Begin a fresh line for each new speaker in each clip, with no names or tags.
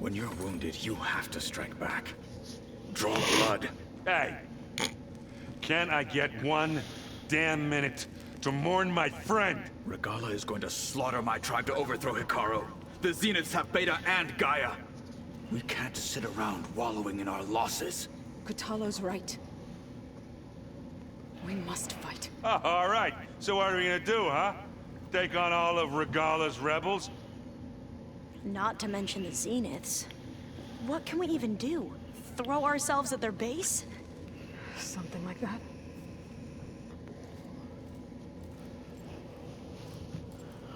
When you're wounded, you have to strike back. Draw blood.
Hey! Can't I get one damn minute to mourn my friend?
Regalla is going to slaughter my tribe to overthrow Hikaru. The Zeniths have Beta and Gaia. We can't sit around wallowing in our losses.
Kotallo's right. We must fight.
Oh, all right. So what are we gonna do, huh? Take on all of Regalla's rebels?
Not to mention the Zeniths. What can we even do? Throw ourselves at their base?
Something like that.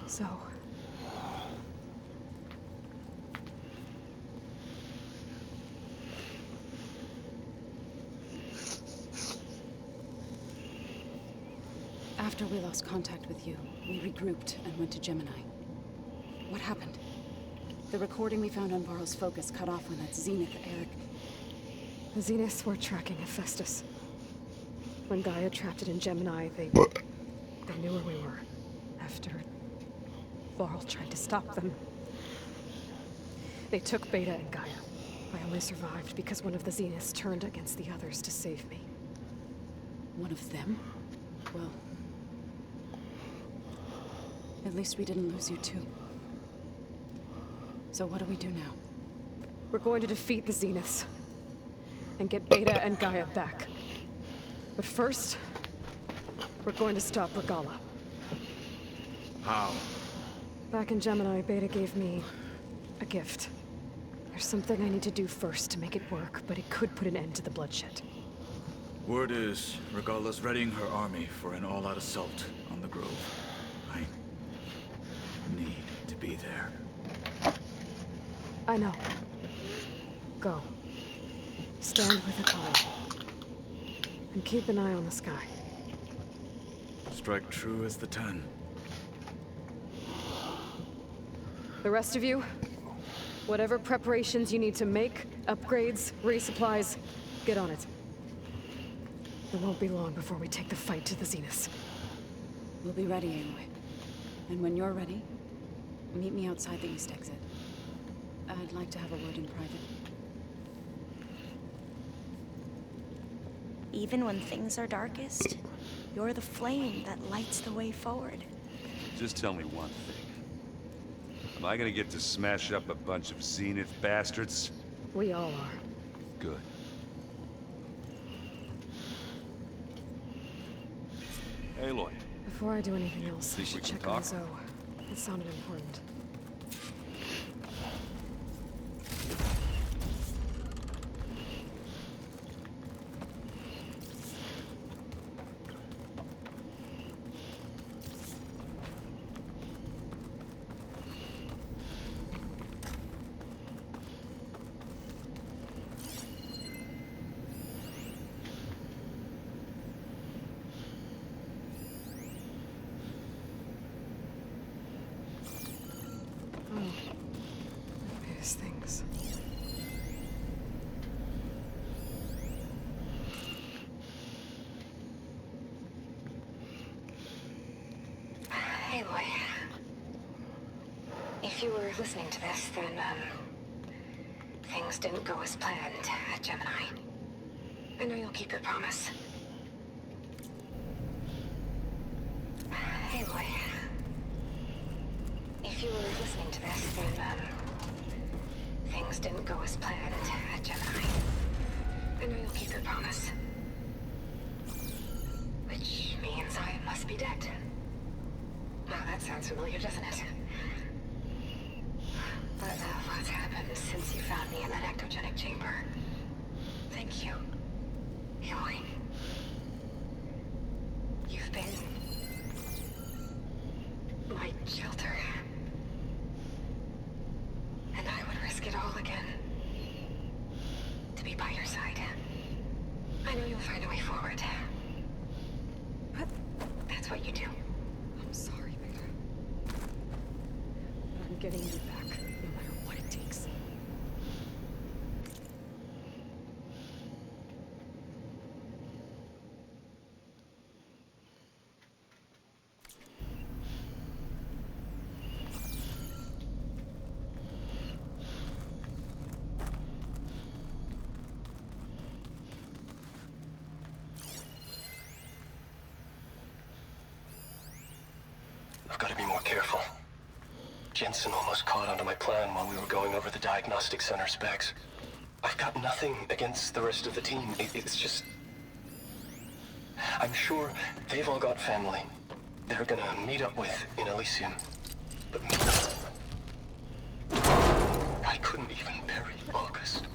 So...
After we lost contact with you, we regrouped and went to Gemini. What happened? The recording we found on Varl's focus cut off when that Zenith Eric...
The Zeniths were tracking Hephaestus. When Gaia trapped it in Gemini, they knew where we were. After Varl tried to stop them, they took Beta and Gaia. I only survived because one of the Zeniths turned against the others to save me.
One of them? Well... at least we didn't lose you too. So what do we do now?
We're going to defeat the Zeniths and get Beta and Gaia back. But first, we're going to stop Regalla.
How?
Back in Gemini, Beta gave me a gift. There's something I need to do first to make it work, but it could put an end to the bloodshed.
Word is, Regalla's readying her army for an all-out assault on the Grove. I need to be there.
I know. Go. Stand with Hikaru. And keep an eye on the sky.
Strike true as the 10.
The rest of you, whatever preparations you need to make, upgrades, resupplies, get on it. It won't be long before we take the fight to the Zeniths.
We'll be ready, Aloy. And when you're ready, meet me outside the east exit. I'd like to have a word in private.
Even when things are darkest, you're the flame that lights the way forward.
Just tell me one thing. Am I gonna get to smash up a bunch of Zenith bastards?
We all are.
Good. Aloy.
Before I do anything else, I
Think we
should
can
check on
talk?
Zoe. It sounded important. These things.
Aloy, if you were listening to this, then, things didn't go as planned at Gemini. I know you'll keep your promise. Aloy, if you were listening to this, then, things didn't go as planned at Gemini. I know you'll keep your promise. Which means I must be dead. Now that sounds familiar, doesn't it? But what's happened since you found me in that ectogenic chamber? Thank you, Aloy. You've been my shelter. And I would risk it all again to be by your side. I know you'll find a way forward. But that's what you do.
I'm sorry, Beta. But I'm getting you back, no matter what it takes.
gotta be more careful. Jensen almost caught onto my plan while we were going over the diagnostic center specs. I've got nothing against the rest of the team. It's just... I'm sure they've all got family they're gonna meet up with in Elysium. But me... I couldn't even bury August.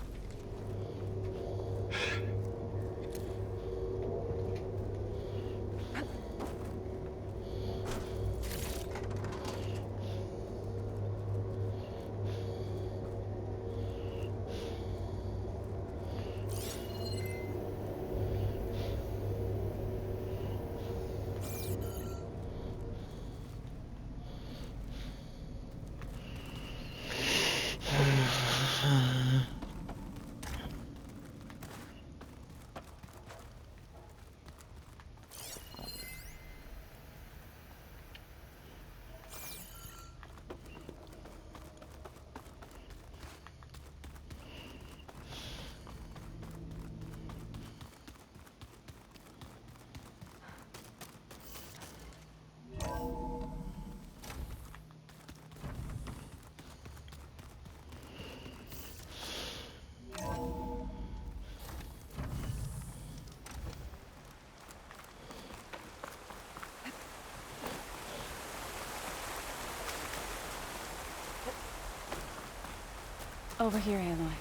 Over here, Aloy.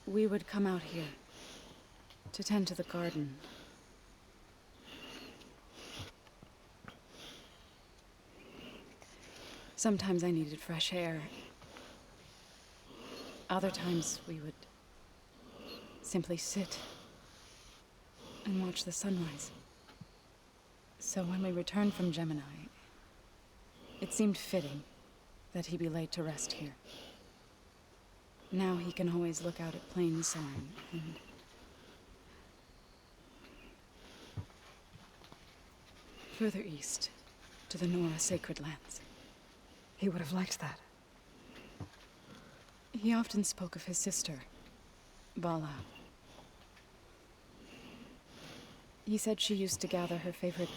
We would come out here to tend to the garden. Sometimes I needed fresh air. Other times we would simply sit and watch the sunrise. So when we returned from Gemini, it seemed fitting that he be laid to rest here. Now he can always look out at Plainsong and... further east, to the Nora Sacred Lands.
He would have liked that.
He often spoke of his sister, Vala. He said she used to gather her favorite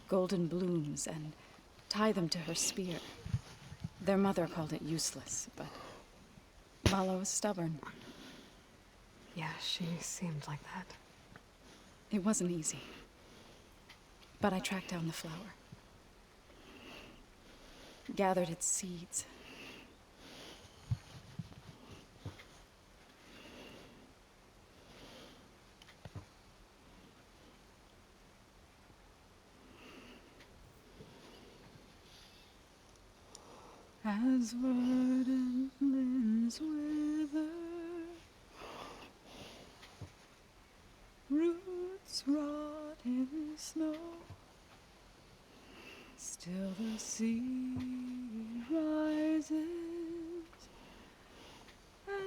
golden blooms and tie them to her spear. Their mother called it useless, but Vala was stubborn.
Yeah, she seemed like that.
It wasn't easy. But I tracked down the flower. Gathered its seeds. As verdant limbs wither, roots rot in snow, still the sea rises,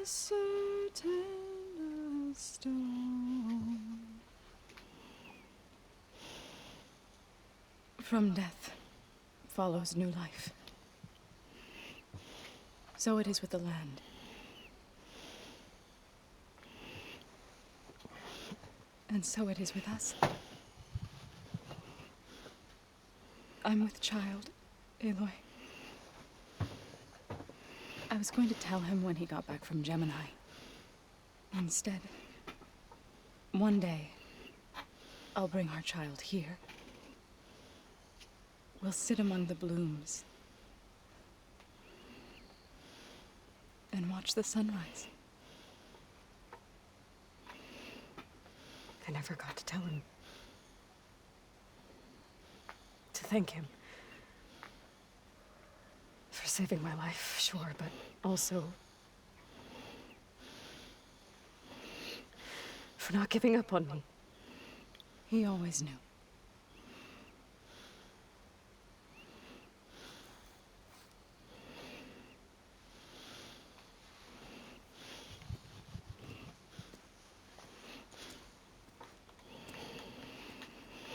as certain as stone. From death follows new life. So it is with the land. And so it is with us. I'm with child, Aloy. I was going to tell him when he got back from Gemini. Instead, one day, I'll bring our child here. We'll sit among the blooms and watch the sunrise.
I never got to tell him. To thank him. For saving my life, sure, but also... for not giving up on me.
He always knew.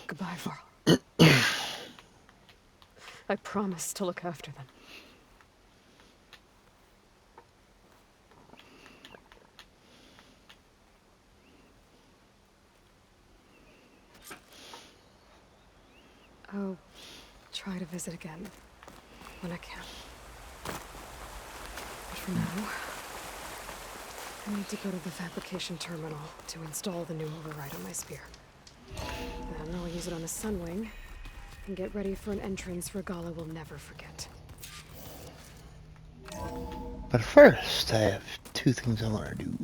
Goodbye, Varl. I promise to look after them. I'll try to visit again when I can. But for now, I need to go to the fabrication terminal to install the new override on my spear. Then I'll use it on a Sunwing and get ready for an entrance Regalla will never forget.
But first, I have two things I want to do.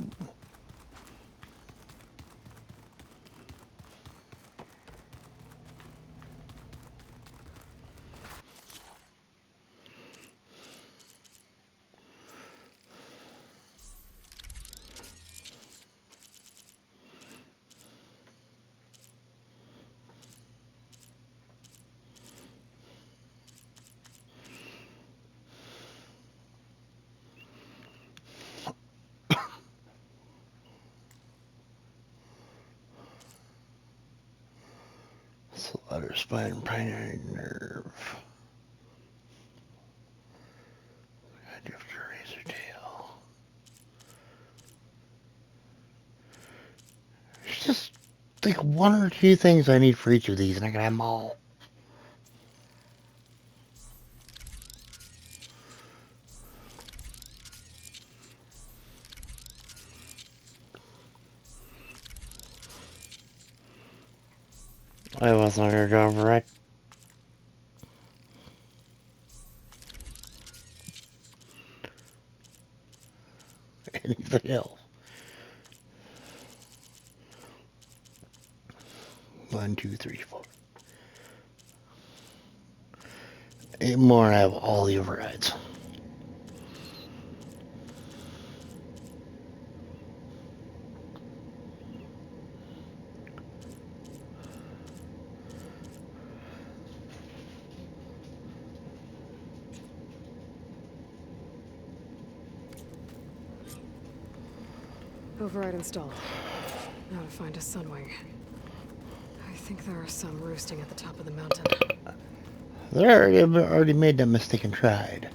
Slaughter spine primary nerve. Drifter razor tail. There's just like one or two things I need for each of these, and I can have them all. I wasn't gonna go over right. Anything else? 1, 2, 3, 4. 8 more, I have all the overrides.
Override installed. Now to find a Sunwing. I think there are some roosting at the top of the mountain.
They already made that mistake and tried.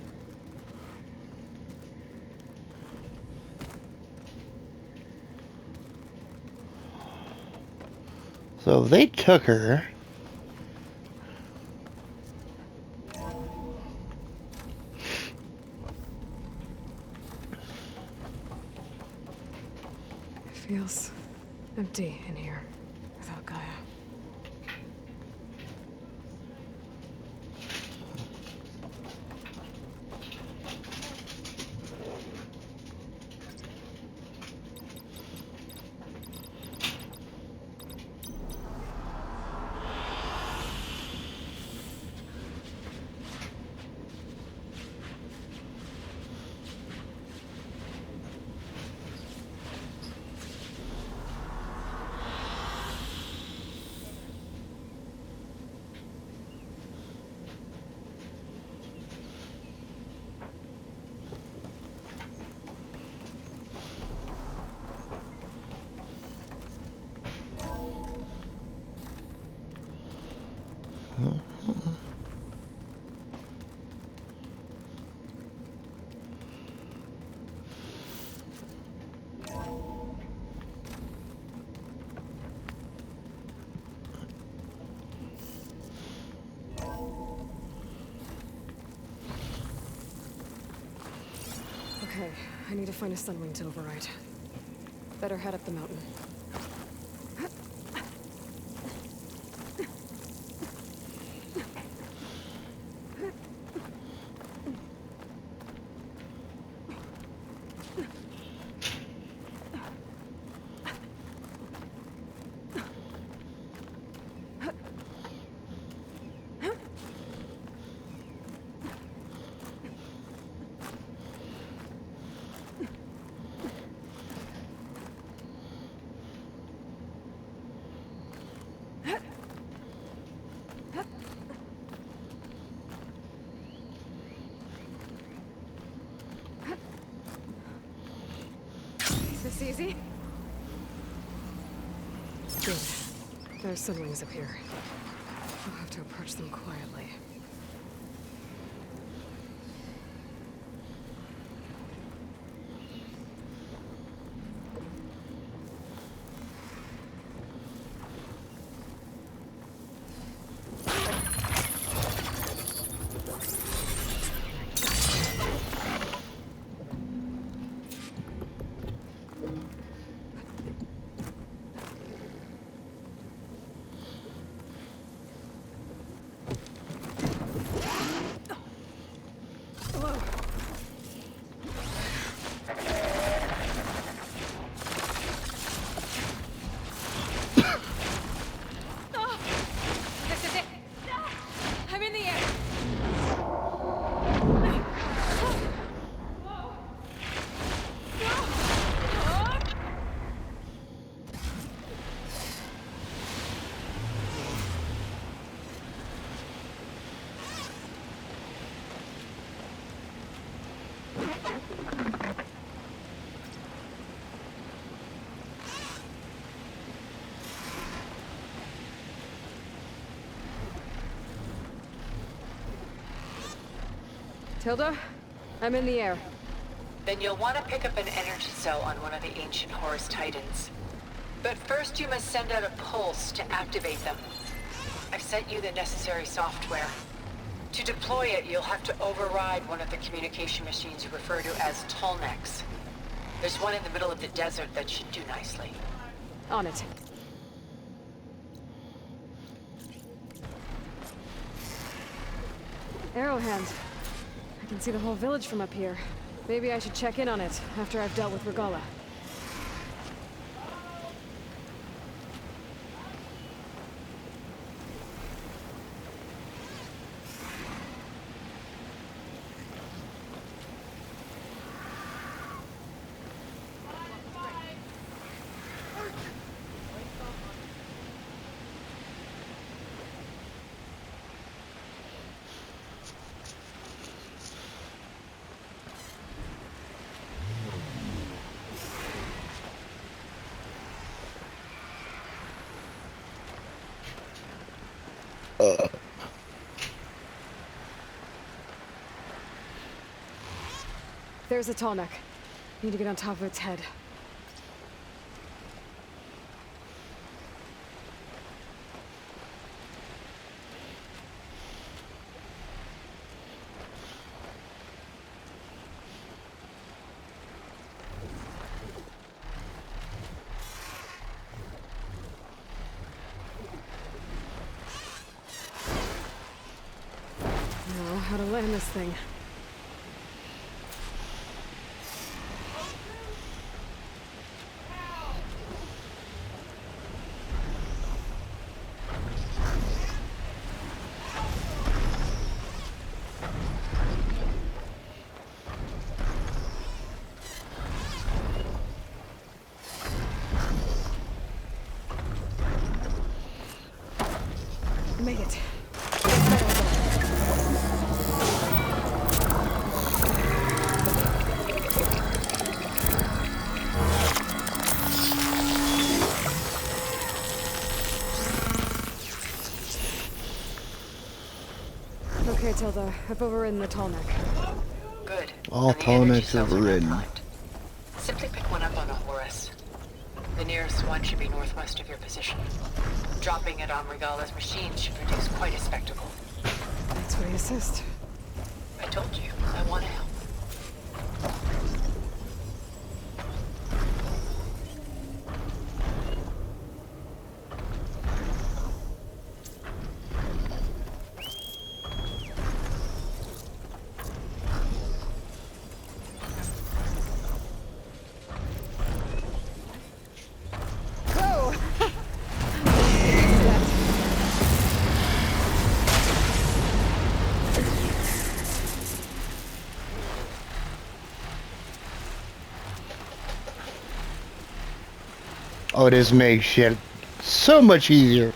So if they took her.
It feels empty in here without Gaia. Okay, I need to find a Sunwing to override. Better head up the mountain. This easy? Good. There's Sunwings up here. I'll have to approach them quietly. Tilda, I'm in the air.
Then you'll want to pick up an energy cell on one of the ancient Horus Titans. But first you must send out a pulse to activate them. I've sent you the necessary software. To deploy it, you'll have to override one of the communication machines you refer to as Tallnecks. There's one in the middle of the desert that should do nicely.
On it. Arrowhand. I can see the whole village from up here. Maybe I should check in on it after I've dealt with Regalla. There's a Tallneck. Need to get on top of its head. Know how to land this thing. Made it. Okay, Tilda. I've overridden the Tallneck.
Good.
All
And the energy
Tallnecks
cells are now
overridden.
primed. Simply pick one up on the Horus. The nearest one should be northwest of your position. Dropping it on Regalla's machine should produce quite a spectacle.
Thanks for the assist.
I told you, I want to help.
Go!
Oh, this makes shit so much easier.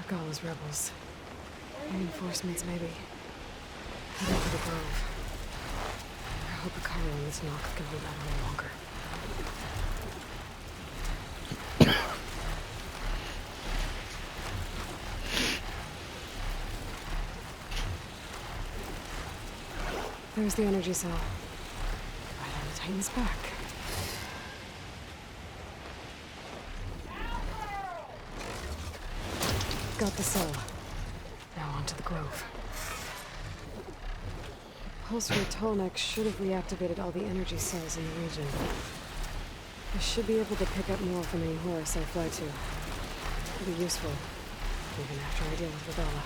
Regalla's rebels. Reinforcements, maybe. Heading for the Grove. I hope Akari and this knock can hold out a little longer. There's the energy cell. Right on the Titan's back. Got the cell. Now on to the Grove. Pulse from Tallneck should have reactivated all the energy cells in the region. I should be able to pick up more from any Horus I fly to. It'll be useful, even after I deal with Regalla.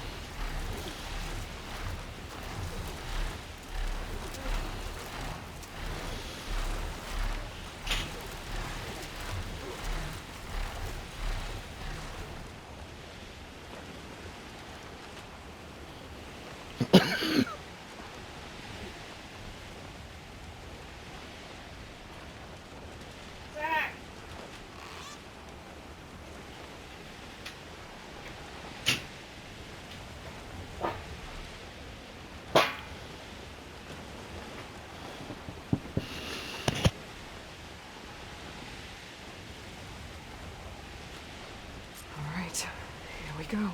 we go.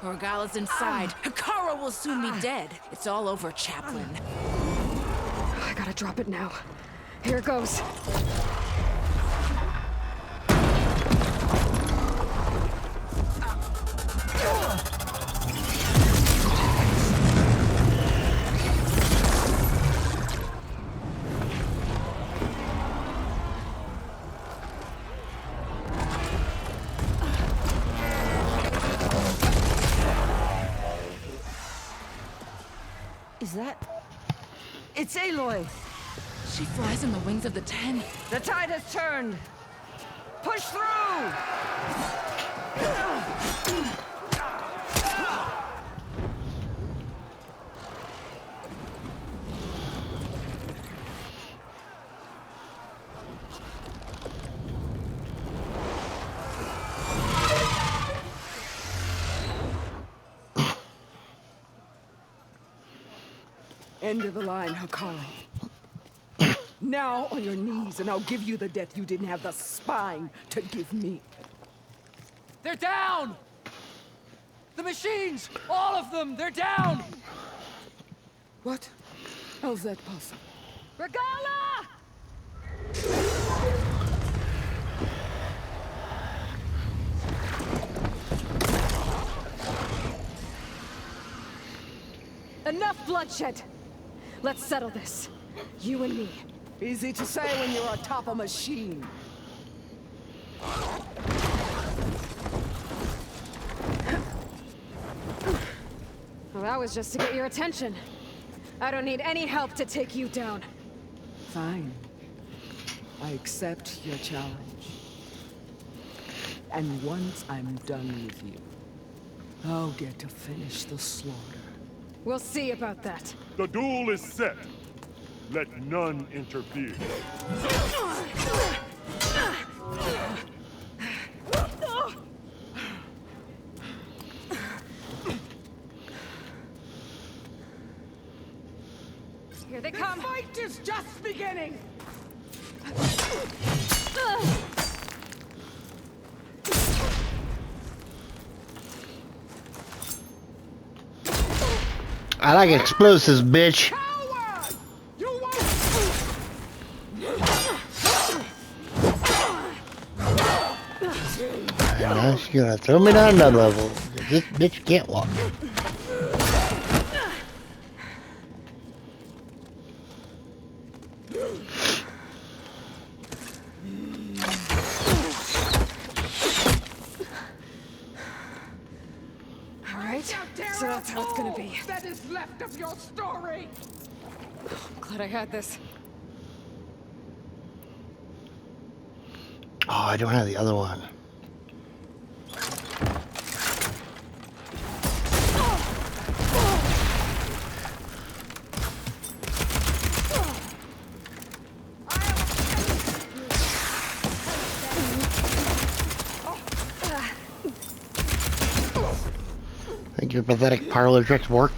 Orgala's inside. Hikara will soon be dead. It's all over, Chaplain.
I gotta drop it now. Here goes.
Is that... It's Aloy!
She flies on the wings of the Ten.
The tide has turned! Push through!
End of the line, Hikari. Now on your knees, and I'll give you the death you didn't have the spine to give me.
They're down! The machines! All of them! They're down!
What? How's that possible?
Regala! Enough bloodshed! Let's settle this. You and me.
Easy to say when you're atop a machine.
Well, that was just to get your attention. I don't need any help to take you down.
Fine. I accept your challenge. And once I'm done with you, I'll get to finish the slaughter.
We'll see about that.
The duel is set. Let none interfere.
Here they come!
The fight is just beginning!
I like explosives, bitch. I know she's gonna throw me down another level. This bitch can't walk.
So that's how it's gonna be.
That is left of your story!
I'm glad I had this.
Oh, I don't have the other one. Think your pathetic parlor tricks work?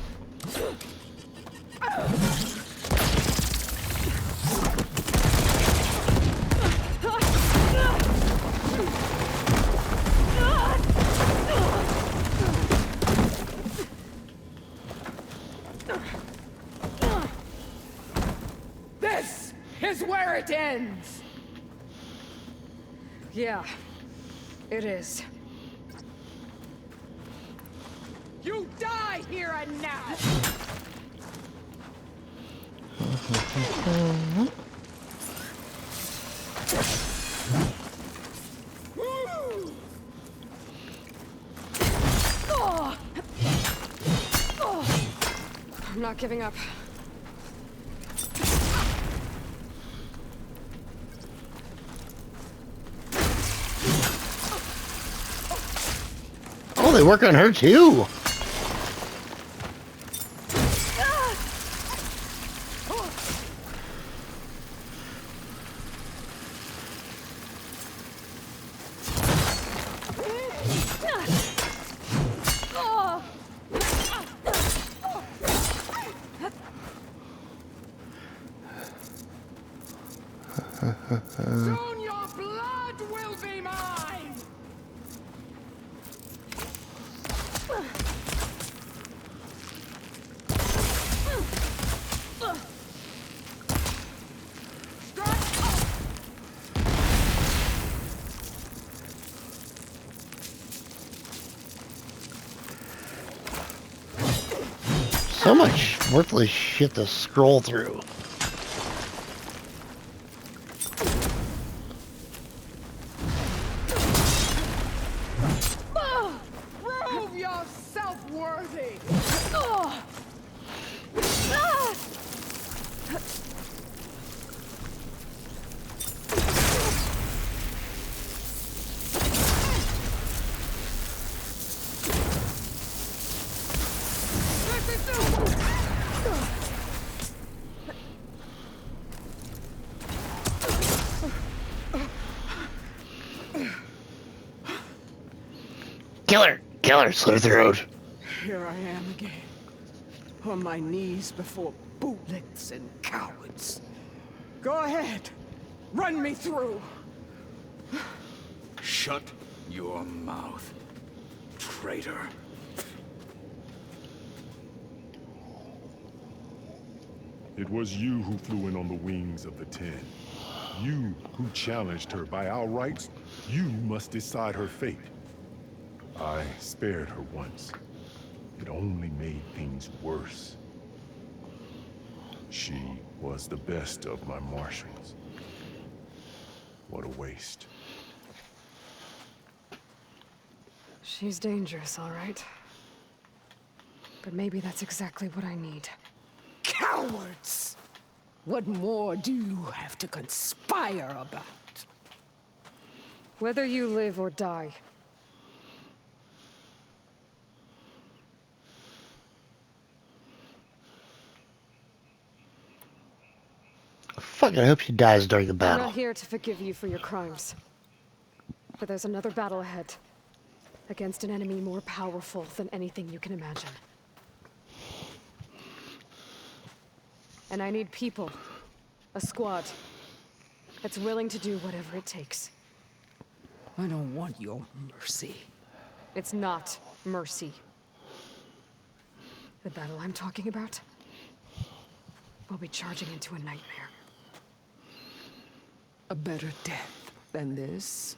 This is where it ends!
Yeah, it is.
You die here and now!
I'm not giving up.
Oh, they work on her too.
Soon your blood will be mine!
So much worthless shit to scroll through.
Prove yourself worthy!
Kill her, slit her throat.
Here I am again, on my knees before bootlicks and cowards. Go ahead, run me through.
Shut your mouth, traitor.
It was you who flew in on the wings of the Ten. You who challenged her by our rights. You must decide her fate. I spared her once. It only made things worse. She was the best of my marshals. What a waste.
She's dangerous, all right. But maybe that's exactly what I need.
Cowards! What more do you have to conspire about?
Whether you live or die.
Fuck, I hope she dies during the
I'm
battle.
not here to forgive you for your crimes. But there's another battle ahead. Against an enemy more powerful than anything you can imagine. And I need people. A squad. That's willing to do whatever it takes.
I don't want your mercy.
It's not mercy. The battle I'm talking about will be charging into a nightmare.
A better death than this?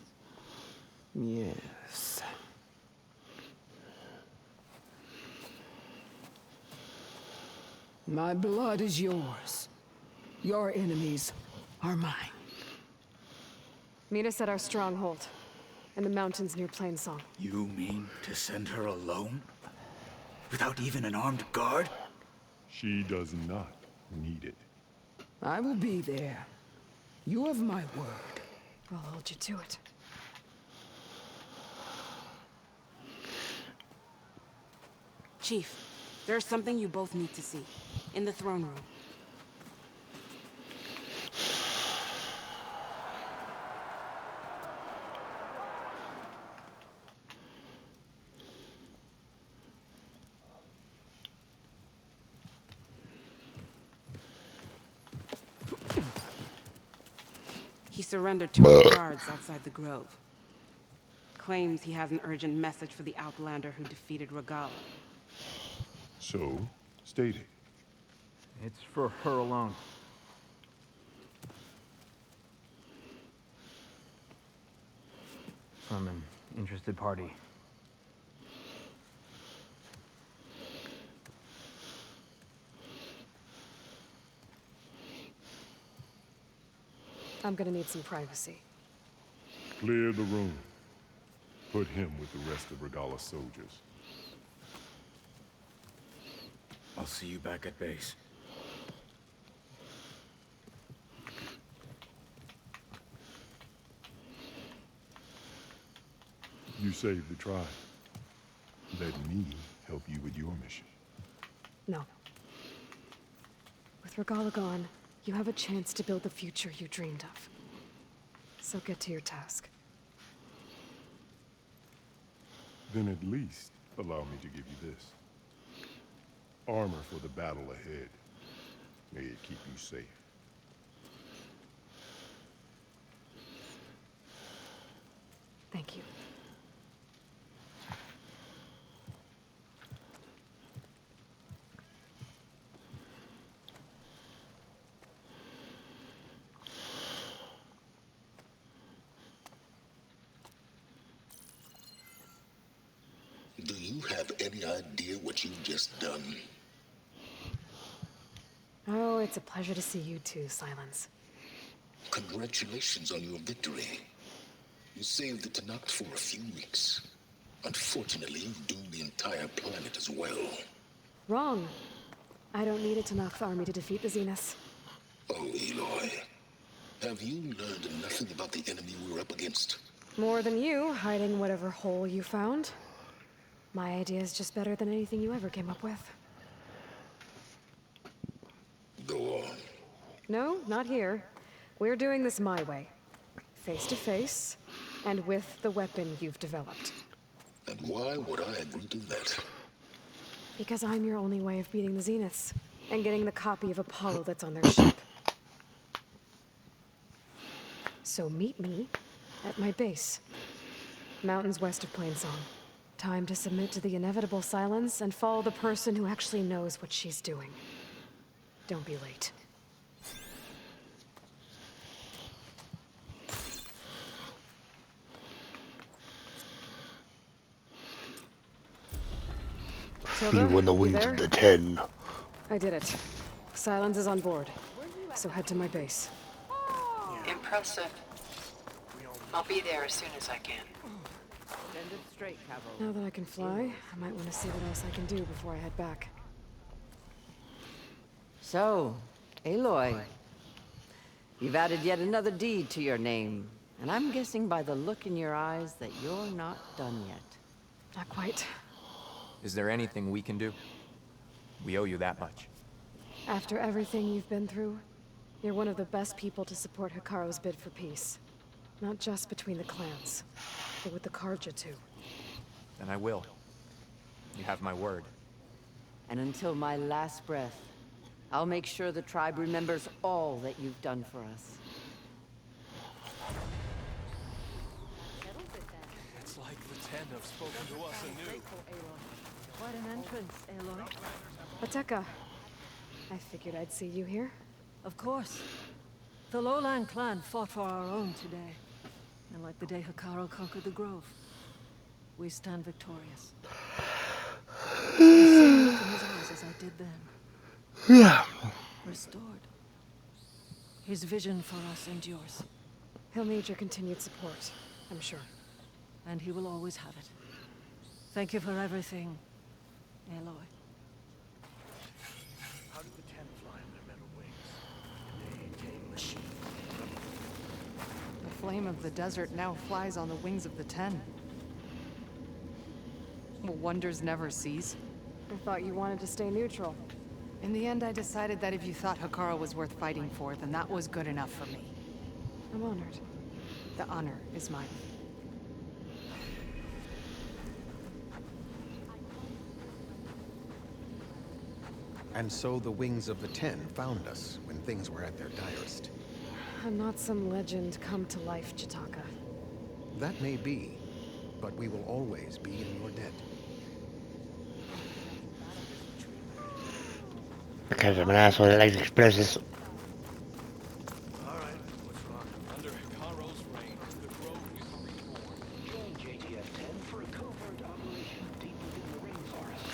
Yes. My blood is yours. Your enemies are mine.
Meet us at our stronghold, in the mountains near Plainsong.
You mean to send her alone? Without even an armed guard?
She does not need it.
I will be there. You have my word.
I'll hold you to it.
Chief, there's something you both need to see. In the throne room. He surrendered to our guards outside the grove. Claims he has an urgent message for the Outlander who defeated Regalla.
So, state it.
It's for her alone. From an interested party.
I'm gonna need some privacy.
Clear the room. Put him with the rest of Regalla's soldiers.
I'll see you back at base.
You saved the tribe. Let me help you with your mission.
No. With Regalla gone, you have a chance to build the future you dreamed of. So get to your task.
Then at least allow me to give you this. Armor for the battle ahead. May it keep you safe.
have any idea what you've just done?
Oh, it's a pleasure to see you too, Silence.
Congratulations on your victory. You saved the Tenakth for a few weeks. Unfortunately, you've doomed the entire planet as well.
Wrong. I don't need a Tenakth army to defeat the Zeniths.
Oh, Aloy. Have you learned nothing about the enemy we're up against?
More than you, hiding whatever hole you found. My idea is just better than anything you ever came up with.
Go on.
No, not here. We're doing this my way. Face to face, and with the weapon you've developed.
And why would I agree to that?
Because I'm your only way of beating the Zeniths, and getting the copy of Apollo that's on their ship. So meet me at my base. Mountains west of Plainsong. Time to submit to the inevitable silence and follow the person who actually knows what she's doing. Don't be late.
Flew in the wings of the 10.
I did it. Silence is on board, so head to my base.
Impressive. I'll be there as soon as I can.
Send it straight, Cabo.
Now that I can fly, I might want to see what else I can do before I head back.
So, Aloy, you've added yet another deed to your name, and I'm guessing by the look in your eyes that you're not done yet.
Not quite.
Is there anything we can do? We owe you that much.
After everything you've been through, you're one of the best people to support Hikaru's bid for peace. Not just between the clans, but with the Carja too.
Then I will. You have my word.
And until my last breath, I'll make sure the tribe remembers all that you've done for us.
It's like the Ten have spoken to us anew.
Quite an entrance, Aloy. Ateka, I figured I'd see you here.
Of course. The Lowland clan fought for our own today. And like the day Hikaru conquered the Grove, we stand victorious. The same look in his eyes as I did then.
Yeah.
Restored. His vision for us endures.
He'll need your continued support, I'm sure.
And he will always have it. Thank you for everything, Aloy.
How did the Ten fly on their metal wings? They came machine.
The flame of the desert now flies on the wings of the 10. Will wonders never cease?
I thought you wanted to stay neutral.
In the end, I decided that if you thought Hikaru was worth fighting for, then that was good enough for me.
I'm honored.
The honor is mine.
And so the Wings of the 10 found us when things were at their direst.
I'm not some legend come to life, Chitaka.
That may be, but we will always be in your debt.
Because I'm an asshole that likes to express this.
Alright, what's wrong? Under Hikaru's reign, the Grove was reborn.
Join JTF-10 for a covert operation deep within the rainforest.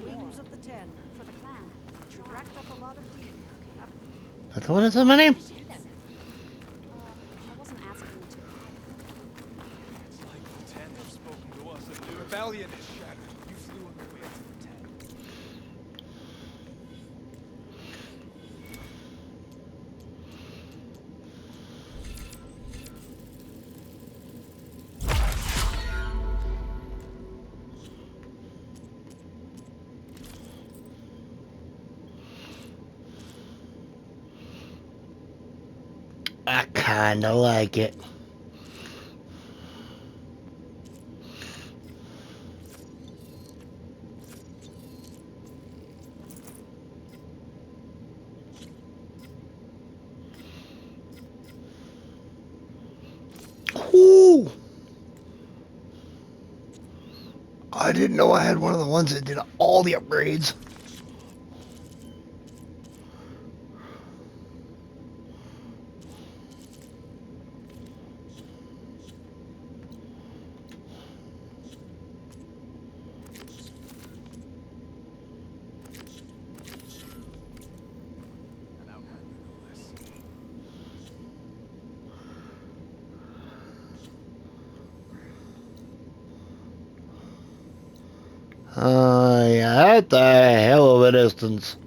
Wings of the 10 for the clan. You racked up a lot of deeds.
That's what is my name?
I wasn't asking you to.
It's like the Ten have spoken to us anew. Rebellion is shattered. You flew on the wings of the Ten.
I kinda like it. Ooh. I didn't know I had one of the ones that did all the upgrades. Yeah, that's a hell of a distance.